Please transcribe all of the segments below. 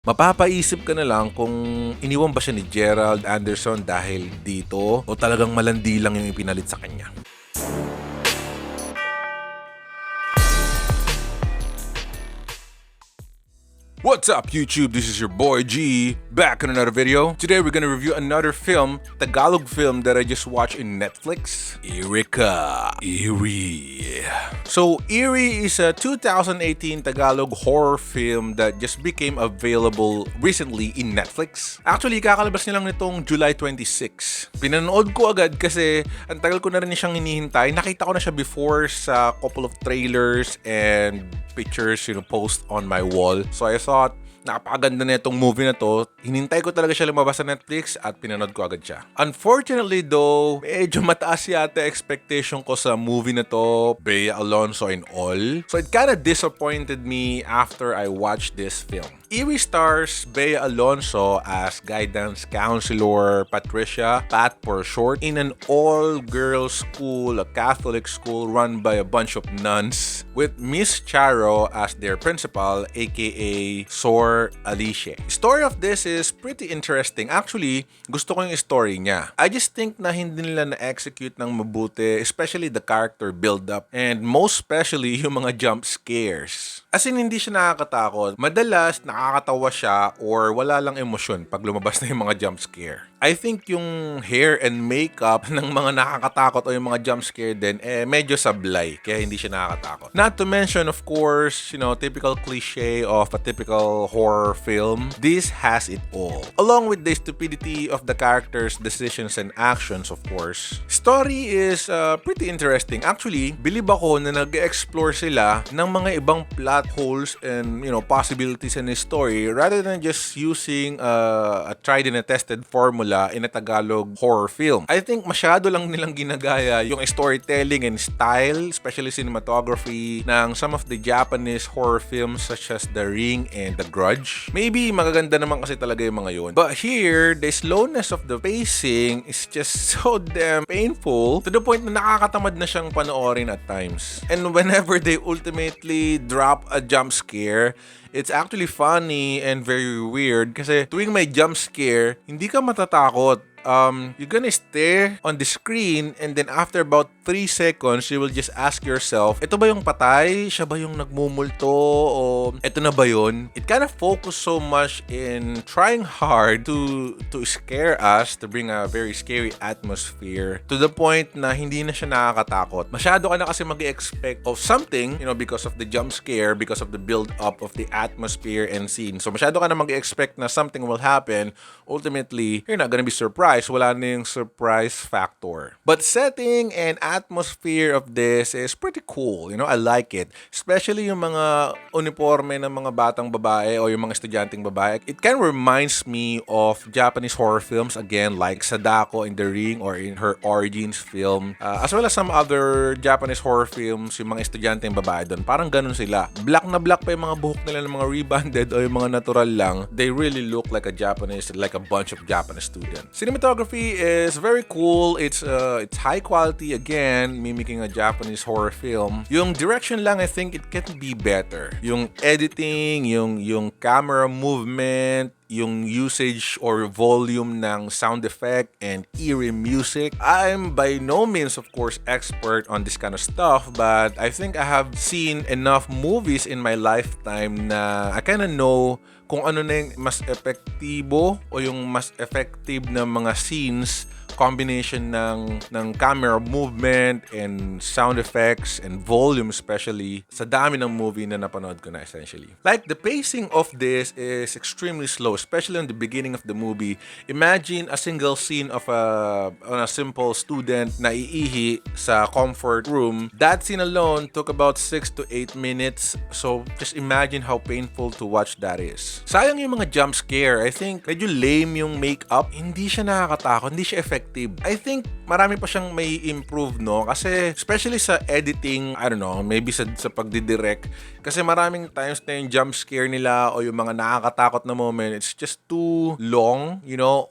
Mapapaisip ka na lang kung iniwan ba siya ni Gerald Anderson dahil dito o talagang malandi lang yung ipinalit sa kanya. What's up YouTube? This is your boy G, back in another video. Today we're gonna review another film, Tagalog film that I just watched in Netflix, Eerie. So Eerie is a 2018 Tagalog horror film that just became available recently in Netflix. Actually, kakalabas nilang nitong July 26. Pinanood ko agad kasi ang tagal ko na rin siyang hinihintay. Nakita ko na siya before sa couple of trailers and pictures, post on my wall. So I thought, napakaganda na itong movie na to. Hinintay ko talaga siya lumabas sa Netflix at pinanood ko agad siya. Unfortunately though, medyo mataas yata expectation ko sa movie na to, Bea Alonzo and all. So it kinda disappointed me after I watched this film. Eerie stars Bea Alonzo as guidance counselor Patricia, Pat for short, in an all-girls school, a Catholic school run by a bunch of nuns, with Miss Charo as their principal, aka Sor Alicia. The story of this is pretty interesting. Actually, gusto ko yung story niya. I just think na hindi nila na-execute ng mabuti, especially the character build-up, and most especially yung mga jump scares. As in, hindi siya nakakatakot. Madalas, nakakatawa siya or wala lang emosyon pag lumabas na yung mga jump scare. I think yung hair and makeup ng mga nakakatakot o yung mga jump scare din, medyo sablay. Kaya hindi siya nakakatakot. Not to mention, of course, typical cliche of a typical horror film. This has it all. Along with the stupidity of the characters' decisions and actions, of course. Story is pretty interesting. Actually, believe ako na nag-explore sila ng mga ibang plot holes and possibilities in the story rather than just using a tried and tested formula in a Tagalog horror film. I think masyado lang nilang ginagaya yung storytelling and style, especially cinematography, ng some of the Japanese horror films such as The Ring and The Grudge. Maybe magaganda naman kasi talaga yung mga yun. But here, the slowness of the pacing is just so damn painful to the point na nakakatamad na siyang panoorin at times. And whenever they ultimately drop a jump scare, it's actually funny and very weird kasi tuwing may jump scare, hindi ka matatakot. You're gonna stare on the screen and then after about 3 seconds, you will just ask yourself, ito ba yung patay? Siya ba yung nagmumulto? O ito na ba yun? It kind of focused so much in trying hard to scare us, to bring a very scary atmosphere to the point na hindi na siya nakakatakot. Masyado ka na kasi mag-expect of something, because of the jump scare, because of the build-up of the atmosphere and scene. So masyado ka na mag-expect na something will happen. Ultimately, you're not gonna be surprised. Wala na yung surprise factor. But setting and atmosphere of this is pretty cool. I like it. Especially yung mga uniforme ng mga batang babae o yung mga estudyanteng babae. It kind of reminds me of Japanese horror films again, like Sadako in The Ring or in her Origins film. As well as some other Japanese horror films, yung mga estudyanteng babae doon. Parang ganun sila. Black na black pa yung mga buhok nila ng mga rebonded o yung mga natural lang. They really look like a bunch of Japanese students. Cinematography is very cool. It's high quality again, mimicking a Japanese horror film. Yung direction lang, I think it can be better. Yung editing, yung camera movement, yung usage or volume ng sound effect and eerie music. I'm by no means, of course, expert on this kind of stuff, but I think I have seen enough movies in my lifetime na I kinda know kung ano na yung mas epektibo o yung mas effective na mga scenes, combination ng camera movement and sound effects and volume especially sa dami ng movie na napanood ko na essentially. Like the pacing of this is extremely slow, especially in the beginning of the movie. Imagine a single scene of a simple student na iihi sa comfort room. That scene alone took about 6 to 8 minutes. So just imagine how painful to watch that is. Sayang yung mga jump scare. I think medyo lame yung makeup. Hindi siya nakakatakot, hindi siya effective. I think marami pa siyang may improve, no? Kasi especially sa editing, I don't know, maybe sa pagdidirect. Kasi maraming times na yung jump scare nila o yung mga nakakatakot na moment, it's just too long,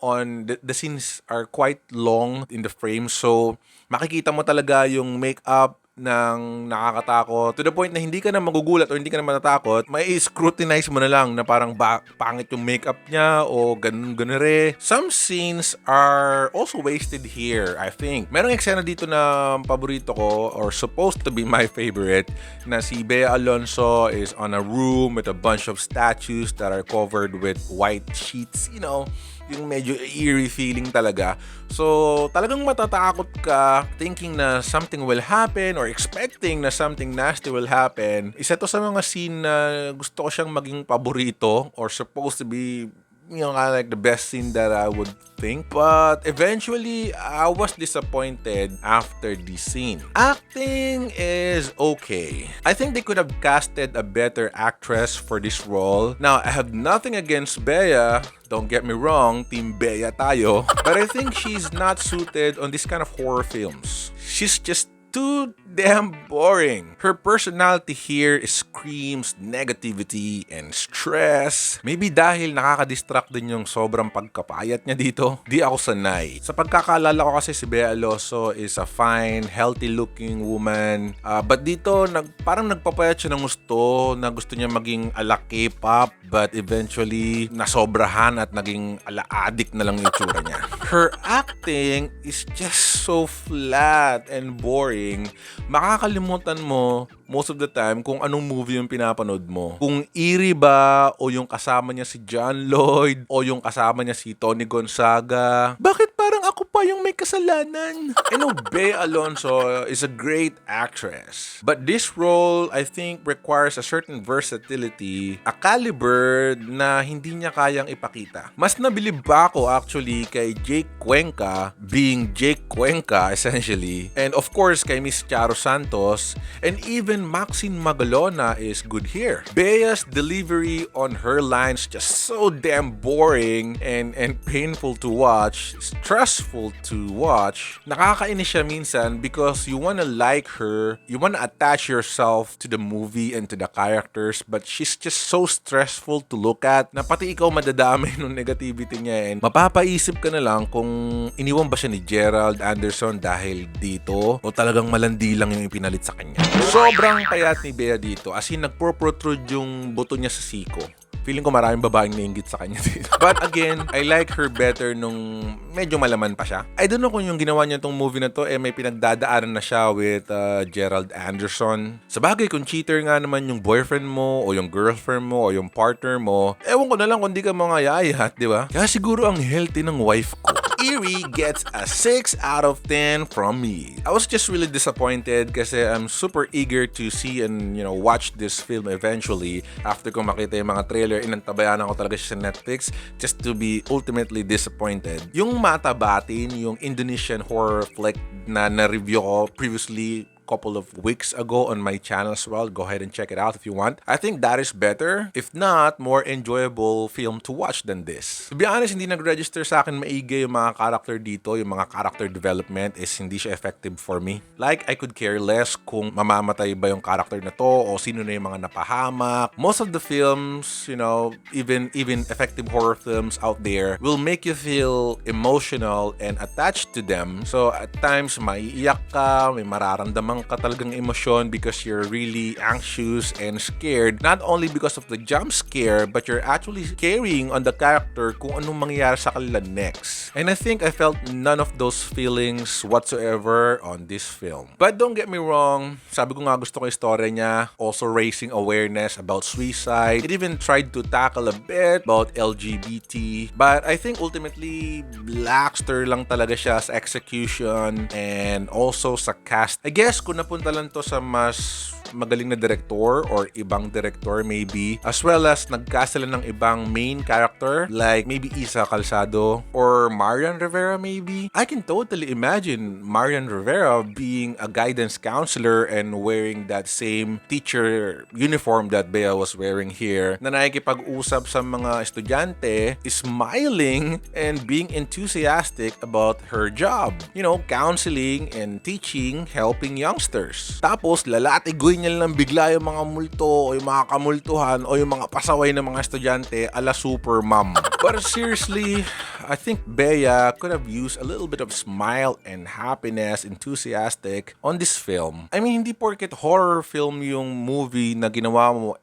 on the scenes are quite long in the frame. So makikita mo talaga yung makeup ng nakakatakot to the point na hindi ka na magugulat o hindi ka na matatakot, may scrutinize mo na lang na parang pangit yung makeup niya o ganun-ganere. Some scenes are also wasted here, I think. Merong eksena dito na paborito ko or supposed to be my favorite na si Bea Alonzo is on a room with a bunch of statues that are covered with white sheets, you know, yung medyo eerie feeling talaga. So, talagang matatakot ka thinking na something will happen or expecting na something nasty will happen. Isa to sa mga scene na gusto ko siyang maging paborito or supposed to be, you know, kind of like the best scene that I would think. But eventually, I was disappointed after this scene. Acting is okay. I think they could have casted a better actress for this role. Now, I have nothing against Bea. Don't get me wrong, Team Bea tayo. But I think she's not suited on this kind of horror films. She's just too damn boring. Her personality here screams negativity and stress. Maybe dahil nakaka-distract din yung sobrang pagkapayat niya dito. Di ako sanay. Sa pagkakaalala ko kasi si Bea Alonzo is a fine, healthy-looking woman. But dito, parang nagpapayat siya ng gusto na gusto niya maging ala K-pop, but eventually nasobrahan at naging ala addict na lang yung itsura niya. Her acting is just so flat and boring. Makakalimutan mo most of the time kung anong movie yung pinapanood mo. Kung Eerie ba o yung kasama niya si John Lloyd o yung kasama niya si Tony Gonzaga. Bakit parang ako pa yung may kasalanan? I know Bea Alonzo is a great actress. But this role, I think, requires a certain versatility, a caliber na hindi niya kayang ipakita. Mas nabilib ba ako actually kay Jake Cuenca being Jake Cuenca essentially. And of course, kay Miss Charo Santos, and even Maxine Magalona is good here. Bea's delivery on her lines just so damn boring and painful to watch, stressful to watch. Nakakainis siya minsan because you wanna like her, you wanna attach yourself to the movie and to the characters, but she's just so stressful to look at na pati ikaw madadamay ng negativity niya, and mapapaisip ka na lang kung iniwan ba siya ni Gerald Anderson dahil dito o talagang malandi lang yung ipinalit sa kanya. Sobrang payat ni Bea dito, as in nagpo-protrude yung buto niya sa siko. Feeling ko maraming babaeng nainggit sa kanya dito. But again, I like her better nung medyo malaman pa siya. I don't know kung yung ginawa niya tong movie na to may pinagdadaanan na siya with Gerald Anderson. Sabagay, kung cheater nga naman yung boyfriend mo o yung girlfriend mo o yung partner mo, ewan ko na lang kung di ka mga yayat, di ba? Kaya siguro ang healthy ng wife ko. Eerie gets a 6 out of 10 from me. I was just really disappointed kasi I'm super eager to see and, you know, watch this film eventually. After ko makita yung mga trailer, inantabayanan ko talaga siya sa Netflix just to be ultimately disappointed. Yung Matabatin, yung Indonesian horror flick na na-review ko previously couple of weeks ago on my channel as well. Go ahead and check it out if you want. I think that is better, if not, more enjoyable film to watch than this. To be honest, hindi nag-register sa akin maigi yung mga character dito. Yung mga character development is hindi siya effective for me. Like, I could care less kung mamamatay ba yung character na to o sino na yung mga napahamak. Most of the films, you know, even effective horror films out there will make you feel emotional and attached to them. So, at times, maiiyak ka, may mararamdaman ka talagang emosyon because you're really anxious and scared, not only because of the jump scare, but you're actually carrying on the character kung anong mangyayari sa kanila next. And I think I felt none of those feelings whatsoever on this film. But don't get me wrong, sabi ko nga gusto ko yung story niya, also raising awareness about suicide. It even tried to tackle a bit about LGBT, but I think ultimately lackster lang talaga siya sa execution and also sa cast. I guess kung napunta lang to sa mas magaling na director or ibang director maybe, as well as nagcast sila ng ibang main character like maybe Isa Calzado or Marian Rivera maybe. I can totally imagine Marian Rivera being a guidance counselor and wearing that same teacher uniform that Bea was wearing here, na nakikipag-usap sa mga estudyante, smiling and being enthusiastic about her job. You know, counseling and teaching, helping youngsters. Tapos lalatigoy niya lang bigla yung mga multo o yung mga kamultuhan o yung mga pasaway ng mga estudyante ala super mom. But seriously, I think Bea could have used a little bit of smile and happiness, enthusiastic on this film. I mean, hindi porket horror film yung movie na ginawa mo,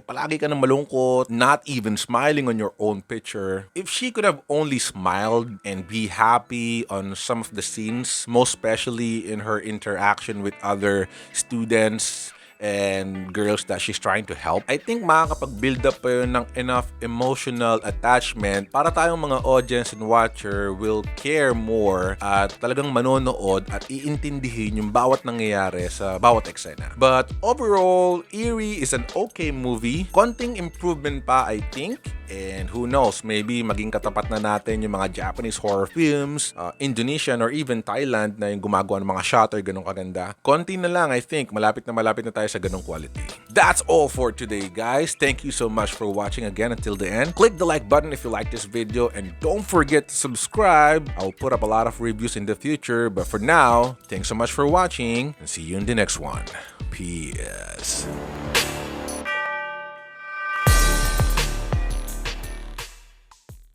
palagi ka nang malungkot, not even smiling on your own picture. If she could have only smiled and be happy on some of the scenes, most especially in her interaction with other students and girls that she's trying to help, I think makakapag-build up pa yun ng enough emotional attachment para tayong mga audience and watcher will care more at talagang manonood at iintindihin yung bawat nangyayari sa bawat eksena. But overall, Eerie is an okay movie. Konting improvement pa, I think. And who knows, maybe maging katapat na natin yung mga Japanese horror films, Indonesian or even Thailand na yung gumagawa ng mga shutter ganun kaganda. Konti na lang, I think. Malapit na tayo sa ganung quality. That's all for today, guys. Thank you so much for watching again until the end. Click the like button if you like this video and don't forget to subscribe. I'll put up a lot of reviews in the future, but for now, thanks so much for watching and see you in the next one. Peace.